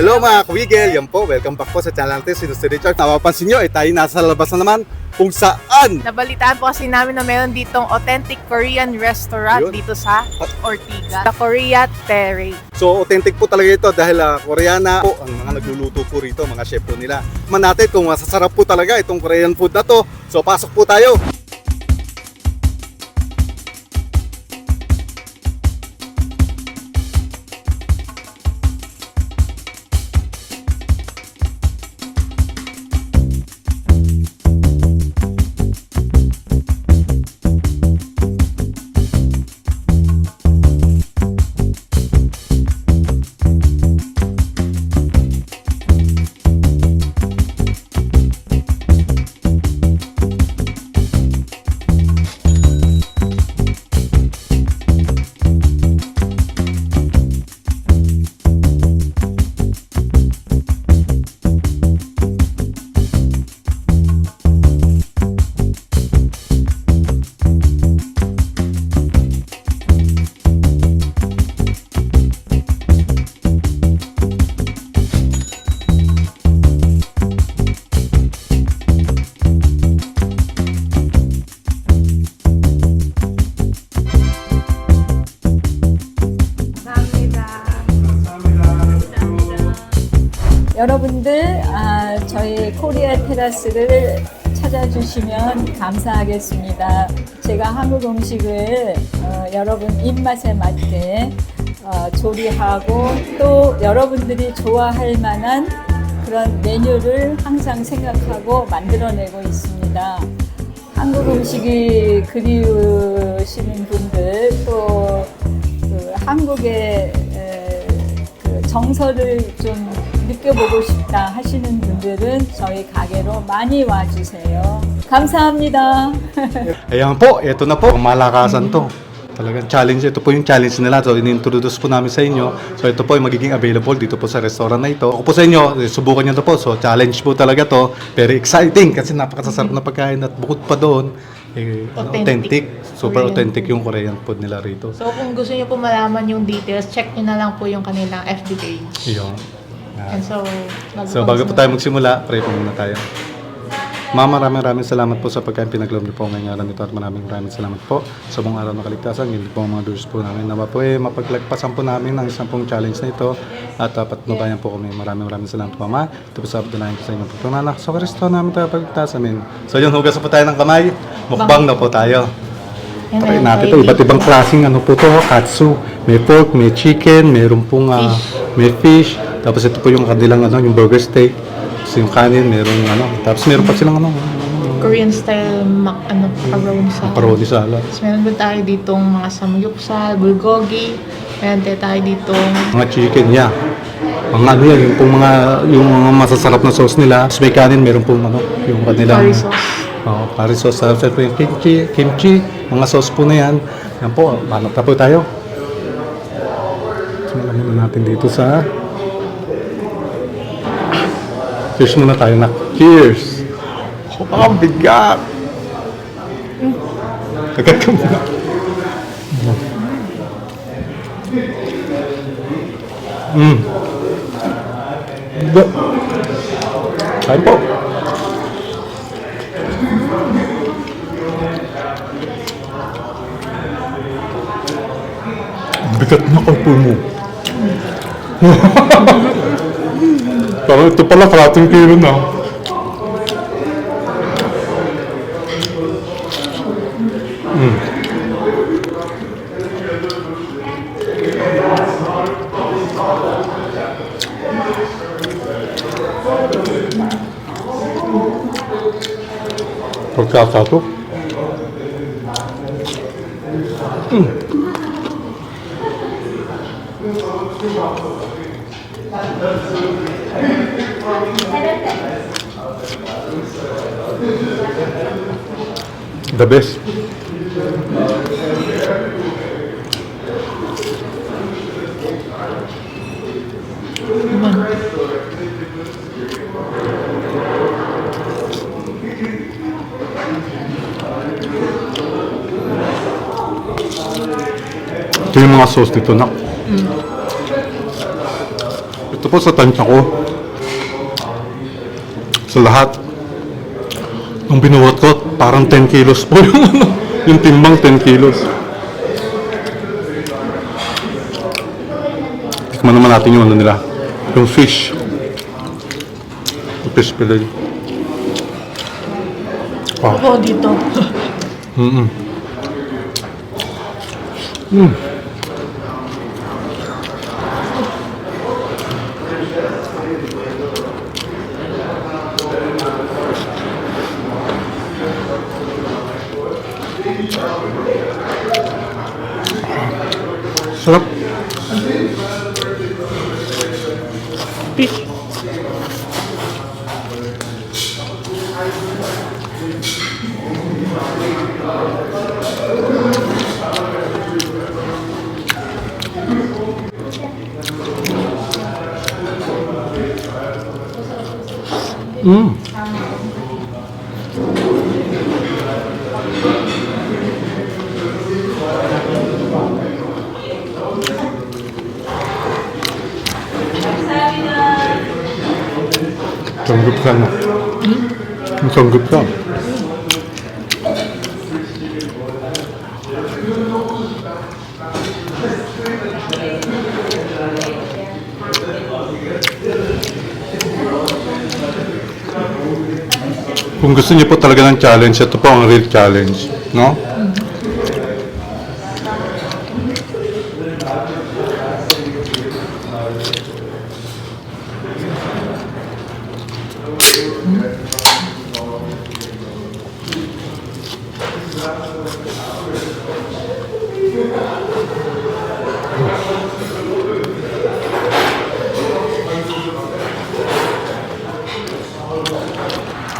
Hello mga Kawigel, yan po, welcome back po sa channel natin, si Richard. Napapansin nyo, tayo nasa labas na naman kung saan. Nabalitaan po kasi namin na meron ditong authentic Korean restaurant Yun. dito sa Ortigas, sa Korea Terrace. So authentic po talaga ito dahil Koreana po ang mga nagluluto po rito, mga chef po nila. Man natin kung masasarap po talaga itong Korean food na to. So pasok po tayo. 여러분들 저희 코리아 테라스를 찾아주시면 감사하겠습니다. 제가 한국 음식을 여러분 입맛에 맞게 조리하고 또 여러분들이 좋아할 만한 그런 메뉴를 항상 생각하고 만들어내고 있습니다. 한국 음식이 그리우시는 분들 또 한국의 그 정서를 좀 느껴보고 싶다 하시는 분들은 저희 가게로 많이 와주세요. 감사합니다. Ayan po, ito na po, malakasan to. Talagang challenge, ito po yung challenge nila. So, in-introduce po namin sa inyo. So, ito po yung magiging available dito po sa restaurant na ito. Ako po sa inyo, subukan nyo to po. So, challenge po talaga to. Very exciting kasi napakasasarap na pagkain at bukod pa doon, authentic. Super authentic yung Korean food nila rito. So kung gusto niyo po malaman yung details, check niyo na lang po yung kanilang FB page. Yun. And So, bago po tayo magsimula, pray po muna tayo. Mama, maraming salamat po sa pagkain pinagloob niyo po ngayong araw nito at maraming salamat po sa buong araw na kaligtasan. Hindi po ang mga doors po namin. Nawa po mapaglagpasan po namin ang isang pong challenge na ito at patnubayan po kami. Maraming salamat po, Mama. Ito po sa patunayan ko sa inyong pagtunanak. So, Kristo namin tayo pagligtasan. Amen. So, yun, hugas po tayo ng kamay. Mukbang na po tayo. Try natin ito. Iba't ibang klaseng ano po to, katsu. May pork, may chicken, mayroon pong may fish. Tapos ito po yung kanilang yung burger steak. Tapos yung kanin, mayroon Tapos mayroon pa silang Korean style macaroni salad. macaroni salad. Tapos meron din tayo ditong mga samgyeopsal, bulgogi. Meron din tayo ditong Mga chicken, yeah. Mga yan, yung mga masasarap na sauce nila. Tapos may kanin, mayroon pong yung kanilang curry sauce. curry sauce. Tapos ito yung kimchi, mga sauce po na yan. Yan po, banat na po tayo. Simulan muna natin dito sa cheers muna tayo na. Cheers! Oh, ang bigat! Agad ka muna. Kain po. Ang bigat na kalpo mo. Parang ito pala, kalating kilo na. Pagkakato. The best. Ito yung mga sauce nito, nak. Ito Ito po sa tansya ko. Sa lahat. Nung binuhat ko, parang 10 kilos po yung ano. Yung timbang 10 kilos. Tikman naman natin yung ano nila. Yung fish. Yung fish fillet. Wow. Ako dito. Mm-mm. Sarap. Fish. Mm. Samgupsal na. Ang samgupsal. Kung gusto niyo po talaga ng challenge, ito po ang real challenge, no?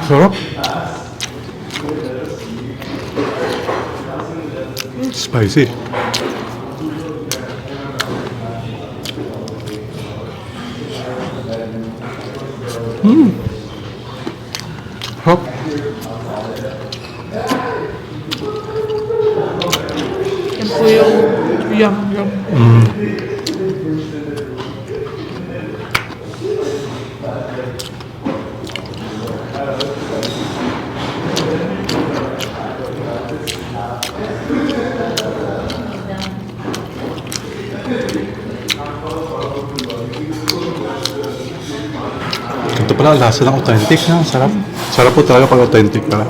Sarap. Spicy. Sarap. Yan po yung yum. Ito pala, lasa ng authentic na. Sarap. Sarap po talaga pag authentic pala.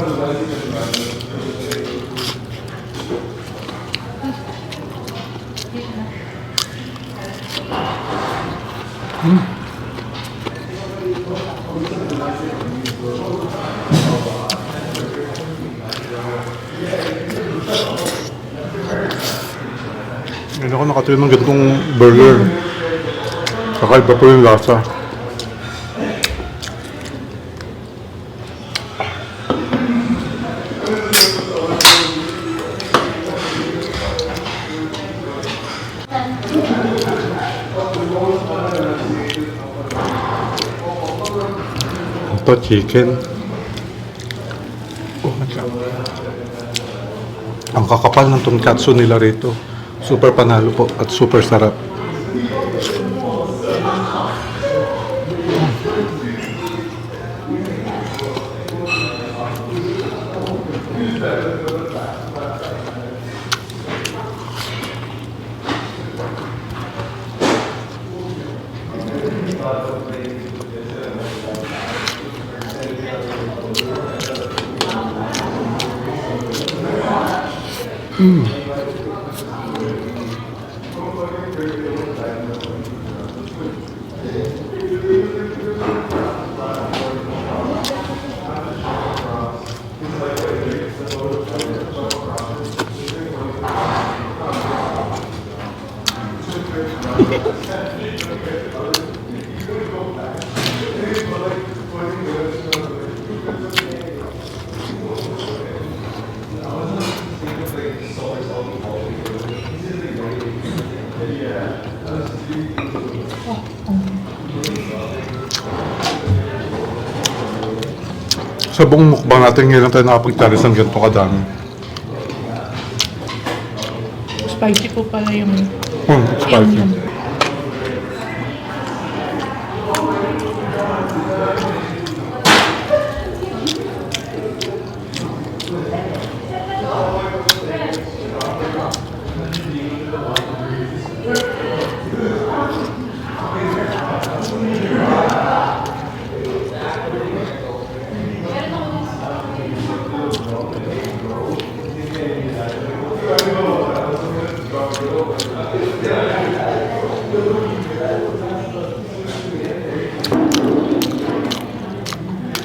Ngayon ako nakatuloy ng ganitong burger. Kakaiba po yung lasa. Ito, chicken. Oh my God. Ang kakapal ng tonkatsu nila rito. Super panalo po at super sarap. Sa buong mukbang natin ngayon tayo nakapag-challenge ng ganito kadami. Spicy po pala yung Spicy. yum.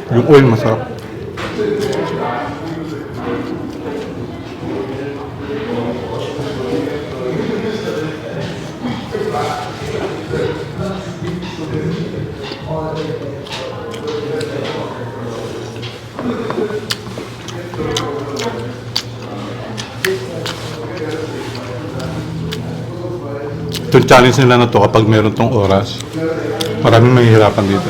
Yung oil masarap. Itong challenge nila na to kapag meron tong oras, maraming mahihirapan dito.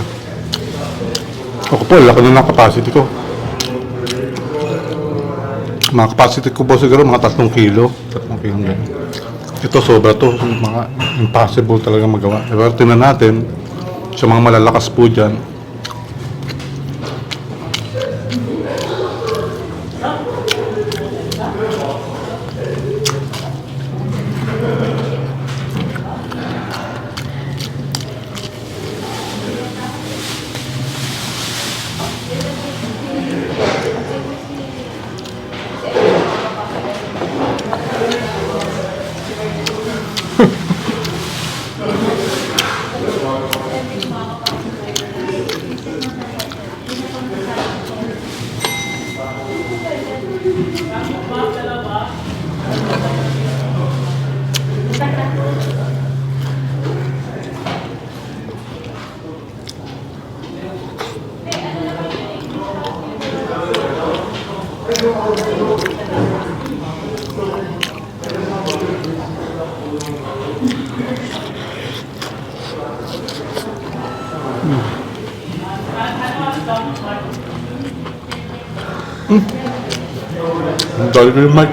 Ako po, laki na ng capacity ko. Mga capacity ko po siguro mga 3 kilo. 3 kilo ganyan. Ito sobra to, mga impossible talaga magawa. Pero tingnan natin, sa mga malalakas po dyan, ang dali ko yung mic.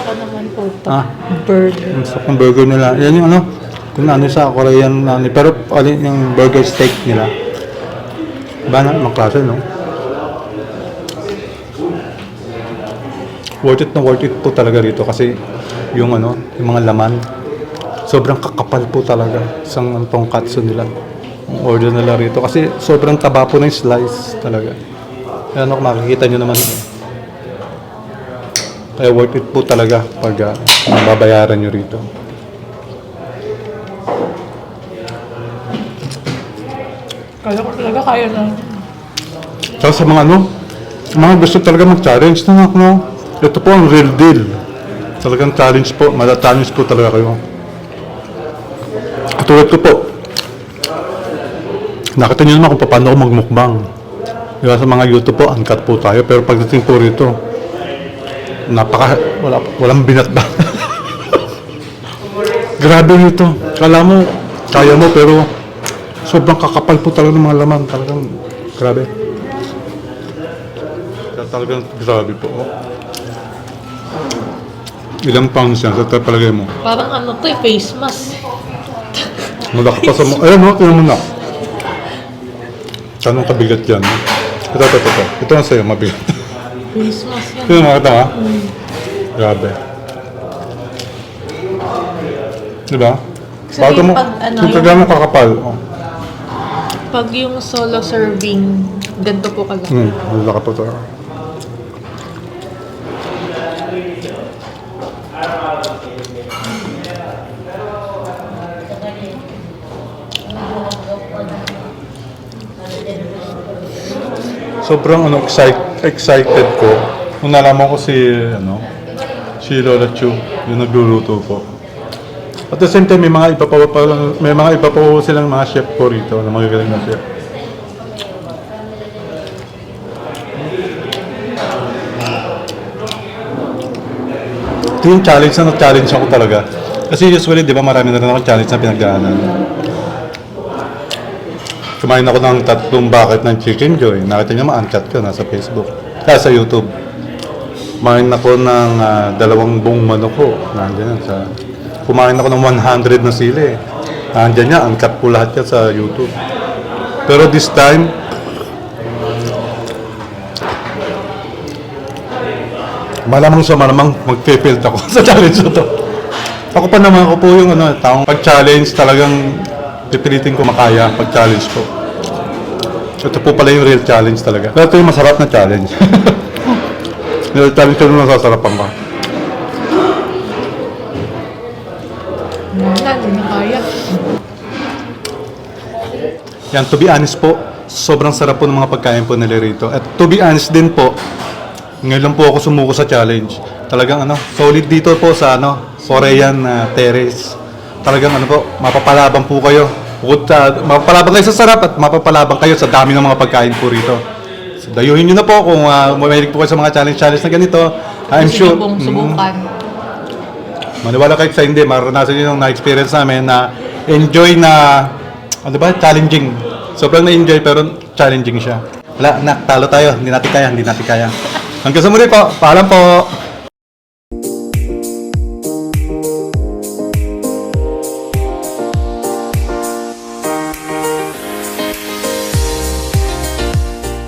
Ako naman po ito. Burger. Ang sarap ng burger nila. Yan yung ano, kung ano sa Korean, pero alin yung burger steak nila. Iba na, mga klase, no? Worth it po talaga rito kasi yung ano, yung mga laman, sobrang kakapal po talaga isang tonkatsu nila. Ang order nila rito kasi sobrang taba po ng slice talaga. Ayan ako, makikita nyo naman. Kaya worth it po talaga pag mababayaran nyo rito. Kaya ko talaga kaya na. Saka sa mga ano, mga gusto talaga mag-challenge na no? Ito po ang real deal. Talagang challenge po, mada-challenge po talaga kayo. Katulad ko po, nakita nyo naman kung paano ako magmukbang. Diba sa mga YouTube po, uncut po tayo, pero pagdating po rito, walang binatba. Grabe nito. Kala mo, kaya mo, pero sobrang kakapal po talaga ng mga laman. Talagang grabe. Talagang grabe po. Ilang pounds yan sa palagay mo? Parang ano to face mask. Malaki pa sa mo. Ayun mo, tinan mo na. Tanong kabigat yan. Ito. Ito ang sa'yo, mabigat. Face mask yan. Ito yung makita ha? Grabe. Diba? Kasi Bago mo, pag ano, yung kagano kakapal. Oh. Pag yung solo serving, ganito po kalaki. Malaki po ito. sobrang excited ko nung nalaman ko si Lola Chu, yung nagluluto po. At the same time, may mga iba pa po silang mga chef po rito, na magagaling na chef. Ito yung challenge ako talaga. Kasi usually, di ba, marami na rin ako challenge na pinagdaanan. Kumain ako ng 3 bucket ng Chicken Joy. Nakita niyo, ma-uncut ko, nasa Facebook. Sa YouTube. Kumain ako ng 2 buong manok ko. Nandiyan yan sa... Kumain ako ng 100 na sili. Nandiyan niya, uncut po lahat yan sa YouTube. Pero this time, malamang mag-failed ako sa challenge na to. Ako pa naman po yung taong pag-challenge talagang pipilitin ko makaya pag-challenge ko. Ito po pala yung real challenge talaga. Pero ito yung masarap na challenge. Real challenge ko naman masasarapan ka. Wala, hindi na kaya. Yan, to be honest po, sobrang sarap po ng mga pagkain po nila rito. At to be honest din po, ngayon po ako sumuko sa challenge. Talagang solid dito po sa Korean Terrace. Talagang po, mapapalaban po kayo. Bukod sa, mapapalabang kayo sa sarap at mapapalabang kayo sa dami ng mga pagkain po rito. So, dayuhin nyo na po kung mahilig po kayo sa mga challenge na ganito. I'm Gusto sure. niyo pong subukan. Maniwala kayo sa hindi, maranasan nyo yung na-experience namin na enjoy na, challenging. Sobrang na-enjoy pero challenging siya. Wala, talo tayo. Hindi natin kaya. Hanggang sa muli po. Paalam po.